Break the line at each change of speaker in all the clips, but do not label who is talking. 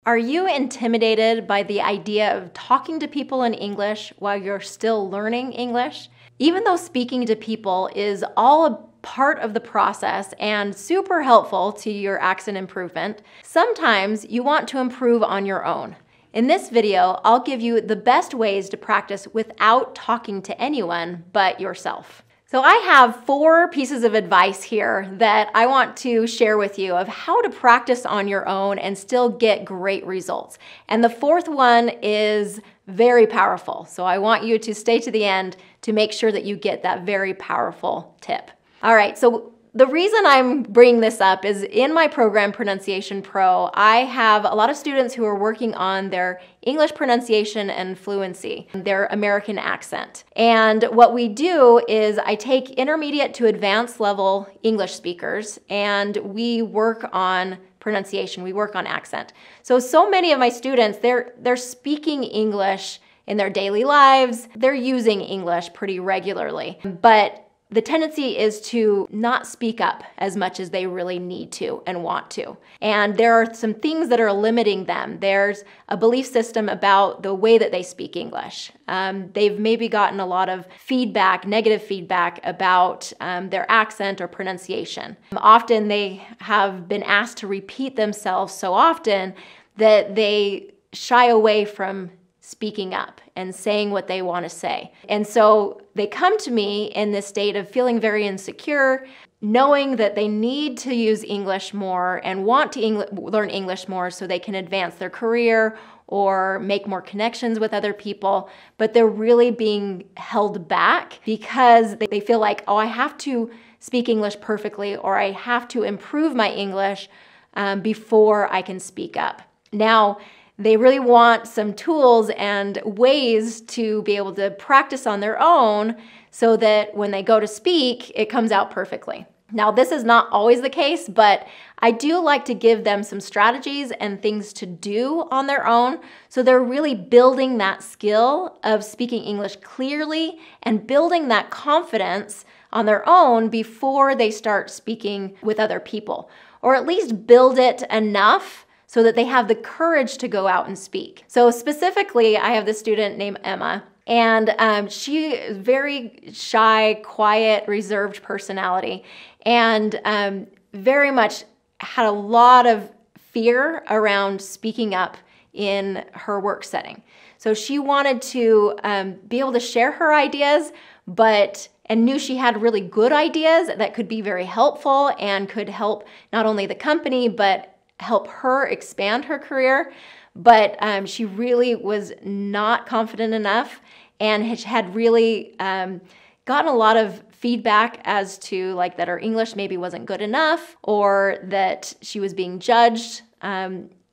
Are you intimidated by the idea of talking to people in English while you're still learning English? Even though speaking to people is all a part of the process and super helpful to your accent improvement, sometimes you want to improve on your own. In this video, I'll give you the best ways to practice without talking to anyone but yourself. So I have 4 pieces of advice here that I want to share with you of how to practice on your own and still get great results. And the 4th one is very powerful. So I want you to stay to the end to make sure that you get that very powerful tip. All right, so the reason I'm bringing this up is in my program, Pronunciation Pro, I have a lot of students who are working on their English pronunciation and fluency, their American accent. And what we do is I take intermediate to advanced level English speakers and we work on pronunciation, we work on accent. So many of my students, they're speaking English in their daily lives, they're using English pretty regularly, but the tendency is to not speak up as much as they really need to and want to. And there are some things that are limiting them. There's a belief system about the way that they speak English. They've maybe gotten a lot of feedback, negative feedback about their accent or pronunciation. Often they have been asked to repeat themselves so often that they shy away from speaking up and saying what they want to say. And so they come to me in this state of feeling very insecure, knowing that they need to use English more and want to learn English more so they can advance their career or make more connections with other people, but they're really being held back because they feel like, oh, I have to speak English perfectly or I have to improve my English before I can speak up. Now, they really want some tools and ways to be able to practice on their own so that when they go to speak, it comes out perfectly. Now, this is not always the case, but I do like to give them some strategies and things to do on their own so they're really building that skill of speaking English clearly and building that confidence on their own before they start speaking with other people, or at least build it enough so that they have the courage to go out and speak. So specifically, I have this student named Emma, and she is very shy, quiet, reserved personality, and very much had a lot of fear around speaking up in her work setting. So she wanted to be able to share her ideas, and knew she had really good ideas that could be very helpful and could help not only the company, but help her expand her career, but she really was not confident enough and had really gotten a lot of feedback as to like that her English maybe wasn't good enough or that she was being judged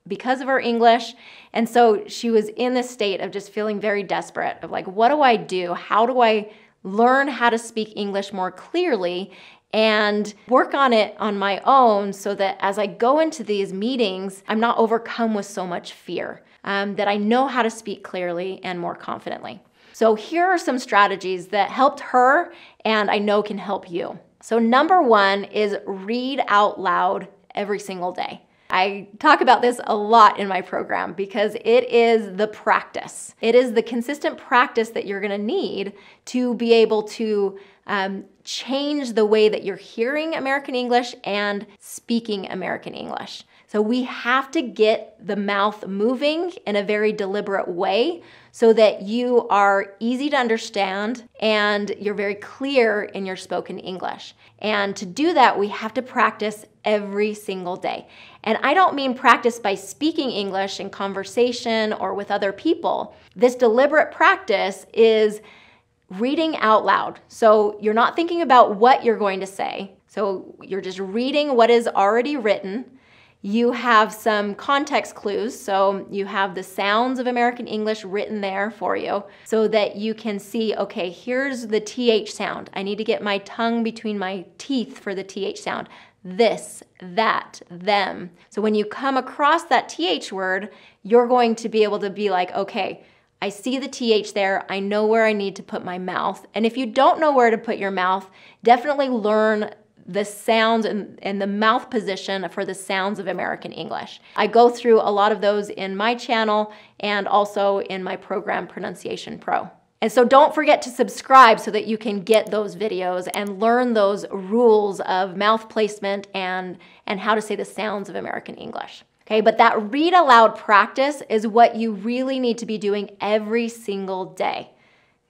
because of her English. And so she was in this state of just feeling very desperate of like, what do I do? How do I learn how to speak English more clearly and work on it on my own so that as I go into these meetings, I'm not overcome with so much fear, that I know how to speak clearly and more confidently. So here are some strategies that helped her and I know can help you. So number 1 is read out loud every single day. I talk about this a lot in my program because it is the practice. It is the consistent practice that you're going to need to be able to change the way that you're hearing American English and speaking American English. So we have to get the mouth moving in a very deliberate way so that you are easy to understand and you're very clear in your spoken English. And to do that, we have to practice every single day. And I don't mean practice by speaking English in conversation or with other people. This deliberate practice is reading out loud. So you're not thinking about what you're going to say. So you're just reading what is already written. You have some context clues. So you have the sounds of American English written there for you so that you can see, okay, here's the TH sound. I need to get my tongue between my teeth for the TH sound. This, that, them. So when you come across that TH word, you're going to be able to be like, okay, I see the TH there. I know where I need to put my mouth. And if you don't know where to put your mouth, definitely learn the sounds and the mouth position for the sounds of American English. I go through a lot of those in my channel and also in my program Pronunciation Pro. And so don't forget to subscribe so that you can get those videos and learn those rules of mouth placement and how to say the sounds of American English. Okay, but that read aloud practice is what you really need to be doing every single day.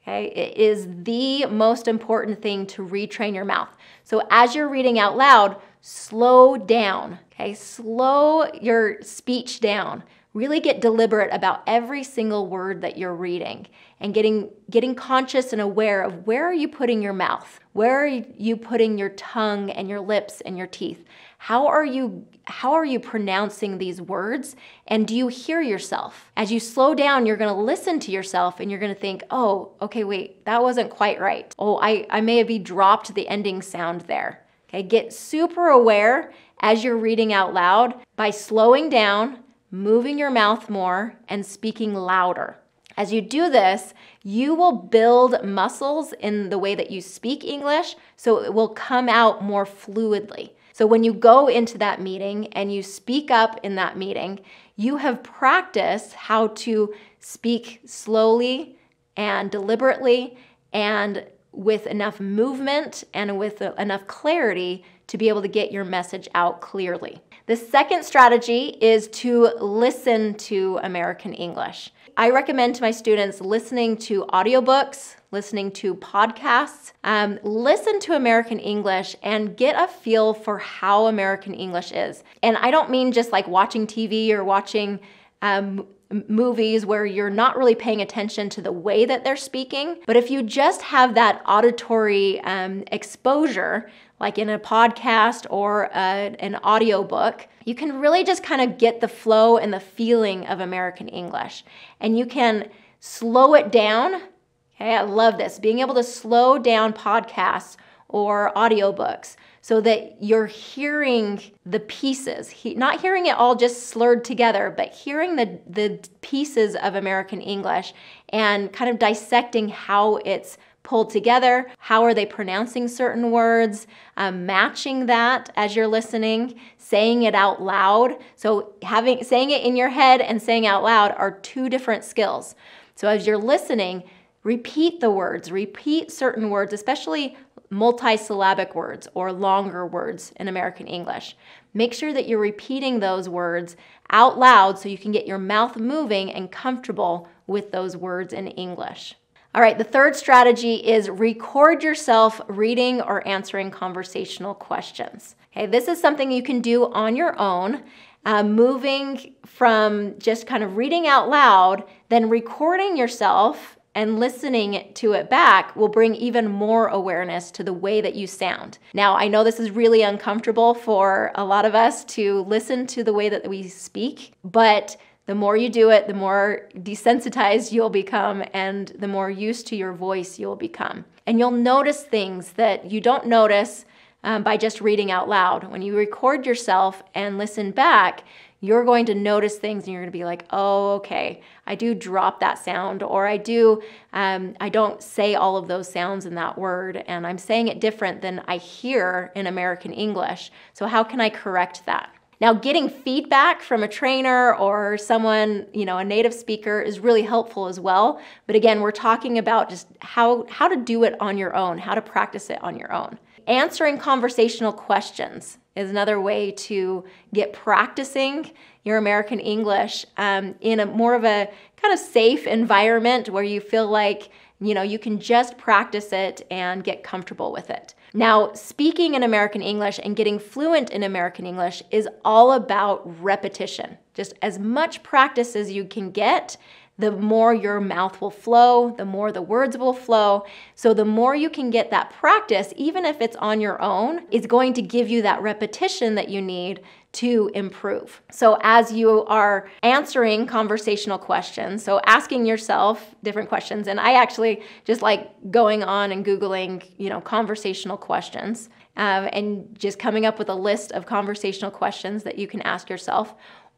Okay, it is the most important thing to retrain your mouth. So as you're reading out loud, slow down. Okay, slow your speech down. Really get deliberate about every single word that you're reading and getting conscious and aware of where are you putting your mouth? Where are you putting your tongue and your lips and your teeth? How are you pronouncing these words? And do you hear yourself? As you slow down, you're going to listen to yourself and you're going to think, oh, okay, wait, that wasn't quite right. Oh, I may have dropped the ending sound there. Okay, get super aware as you're reading out loud by slowing down, moving your mouth more, and speaking louder. As you do this, you will build muscles in the way that you speak English, so it will come out more fluidly. So when you go into that meeting and you speak up in that meeting, you have practiced how to speak slowly and deliberately and with enough movement and with enough clarity to be able to get your message out clearly. The second strategy is to listen to American English. I recommend to my students listening to audiobooks, listening to podcasts, listen to American English and get a feel for how American English is. And I don't mean just like watching TV or watching movies where you're not really paying attention to the way that they're speaking, but if you just have that auditory exposure, like in a podcast or an audiobook, you can really just kind of get the flow and the feeling of American English. And you can slow it down. Okay, I love this, being able to slow down podcasts or audiobooks so that you're hearing the pieces, not hearing it all just slurred together, but hearing the pieces of American English and kind of dissecting how it's pulled together, how are they pronouncing certain words, matching that as you're listening, saying it out loud. So saying it in your head and saying out loud are two different skills. So as you're listening, repeat the words, repeat certain words, especially multisyllabic words or longer words in American English. Make sure that you're repeating those words out loud so you can get your mouth moving and comfortable with those words in English. All right, the third strategy is record yourself reading or answering conversational questions. Okay, this is something you can do on your own, moving from just kind of reading out loud, then recording yourself and listening to it back will bring even more awareness to the way that you sound. Now, I know this is really uncomfortable for a lot of us to listen to the way that we speak, but the more you do it, the more desensitized you'll become and the more used to your voice you'll become. And you'll notice things that you don't notice by just reading out loud. When you record yourself and listen back, you're going to notice things and you're going to be like, oh, okay, I do drop that sound, or I don't say all of those sounds in that word, and I'm saying it different than I hear in American English. So how can I correct that? Now, getting feedback from a trainer or someone, a native speaker is really helpful as well. But again, we're talking about just how to do it on your own, how to practice it on your own. Answering conversational questions is another way to get practicing your American English in a more of a kind of safe environment where you feel like, you can just practice it and get comfortable with it. Now, speaking in American English and getting fluent in American English is all about repetition. Just as much practice as you can get, the more your mouth will flow, the more the words will flow. So the more you can get that practice, even if it's on your own, it's going to give you that repetition that you need to improve. So as you are answering conversational questions, so asking yourself different questions, and I actually just like going on and Googling, conversational questions, and just coming up with a list of conversational questions that you can ask yourself,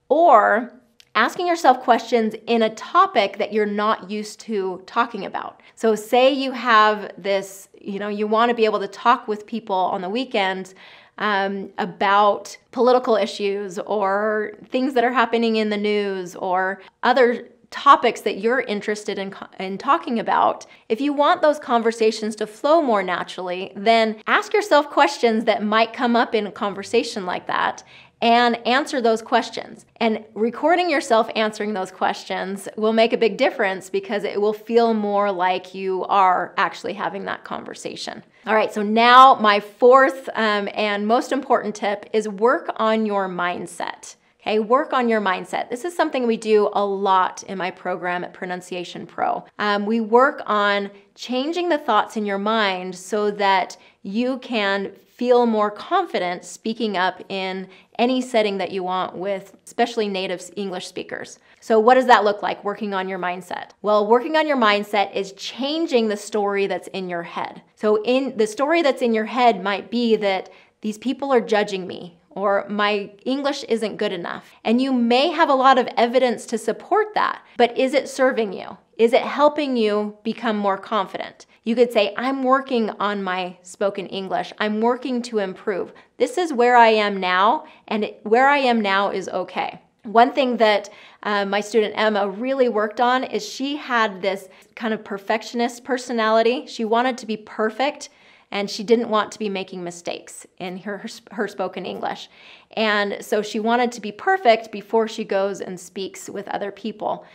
or asking yourself questions in a topic that you're not used to talking about. So say you have this, you want to be able to talk with people on the weekends about political issues or things that are happening in the news or other topics that you're interested in talking about. If you want those conversations to flow more naturally, then ask yourself questions that might come up in a conversation like that and answer those questions. And recording yourself answering those questions will make a big difference because it will feel more like you are actually having that conversation. All right, so now my fourth and most important tip is work on your mindset. Okay, work on your mindset. This is something we do a lot in my program at Pronunciation Pro. We work on changing the thoughts in your mind so that you can feel more confident speaking up in any setting that you want with especially native English speakers. So what does that look like, working on your mindset? Well, working on your mindset is changing the story that's in your head. So in the story that's in your head might be that these people are judging me, or my English isn't good enough. And you may have a lot of evidence to support that, but is it serving you? Is it helping you become more confident? You could say, I'm working on my spoken English. I'm working to improve. This is where I am now, and where I am now is okay. One thing that my student Emma really worked on is she had this kind of perfectionist personality. She wanted to be perfect, and she didn't want to be making mistakes in her spoken English. And so she wanted to be perfect before she goes and speaks with other people.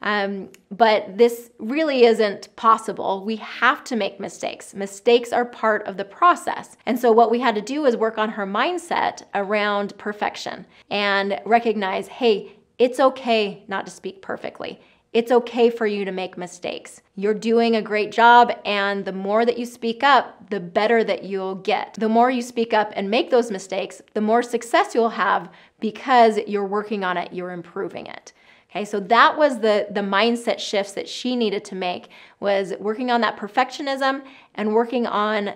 But this really isn't possible. We have to make mistakes. Mistakes are part of the process. And so what we had to do is work on her mindset around perfection and recognize, hey, it's okay not to speak perfectly. It's okay for you to make mistakes. You're doing a great job, and the more that you speak up, the better that you'll get. The more you speak up and make those mistakes, the more success you'll have because you're working on it, you're improving it. Okay, so that was the mindset shifts that she needed to make, was working on that perfectionism and working on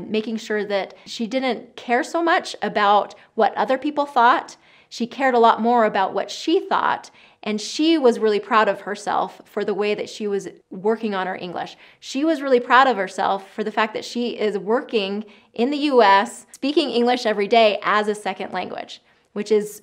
making sure that she didn't care so much about what other people thought. She cared a lot more about what she thought. And she was really proud of herself for the way that she was working on her English. She was really proud of herself for the fact that she is working in the US, speaking English every day as a second language, which is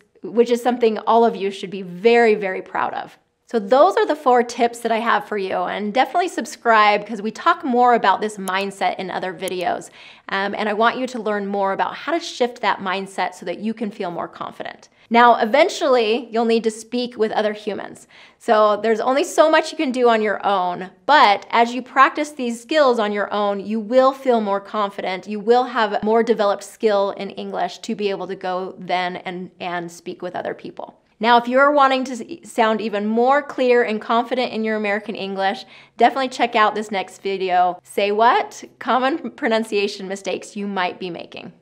something all of you should be very, very proud of. So those are the 4 tips that I have for you, and definitely subscribe because we talk more about this mindset in other videos. And I want you to learn more about how to shift that mindset so that you can feel more confident. Now, eventually, you'll need to speak with other humans. So there's only so much you can do on your own, but as you practice these skills on your own, you will feel more confident. You will have a more developed skill in English to be able to go then and speak with other people. Now, if you're wanting to sound even more clear and confident in your American English, definitely check out this next video. Say what? Common pronunciation mistakes you might be making.